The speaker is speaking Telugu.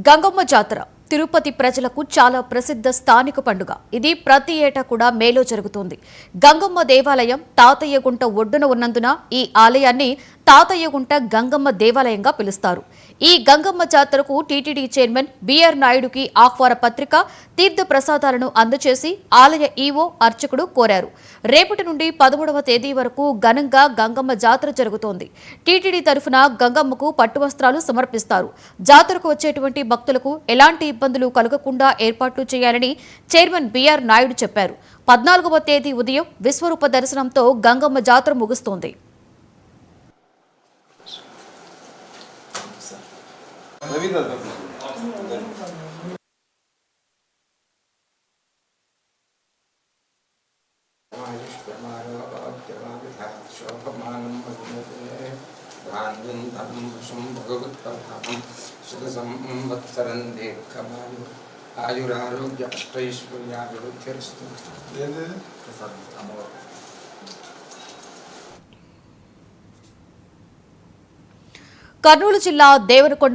గంగమ్మ జాతర తిరుపతి ప్రజలకు చాలా ప్రసిద్ధ స్థానిక పండుగ. ఇది ప్రతి ఏటా కూడా మేలో జరుగుతుంది. గంగమ్మ దేవాలయం తాతయ్యగుంట ఒడ్డున ఉన్నందున ఈ ఆలయాన్ని తాతయ్యగుంట గంగమ్మ దేవాలయంగా పిలుస్తారు. ఈ గంగమ్మ జాతరకు టీటీడీ చైర్మన్ బిఆర్ నాయుడుకి ఆహ్వాన పత్రిక, తీర్థ ప్రసాదాలను అందజేసి ఆలయ ఈవో అర్చకుడు కోరారు. రేపటి నుండి 13వ తేదీ వరకు ఘనంగా గంగమ్మ జాతర జరుగుతోంది. టీటీడీ తరఫున గంగమ్మకు పట్టు వస్త్రాలు సమర్పిస్తారు. జాతరకు వచ్చేటువంటి భక్తులకు ఎలాంటి ఇబ్బందులు కలగకుండా ఏర్పాట్లు చేయాలని చైర్మన్ బిఆర్ నాయుడు చెప్పారు. 14వ తేదీ ఉదయం విశ్వరూప దర్శనంతో గంగమ్మ జాతర ముగుస్తోంది. ఆయురారోగ్య అష్టైశ్వర్యాభివృద్ధిరస్తు. కర్నూలు జిల్లా దేవరకొండ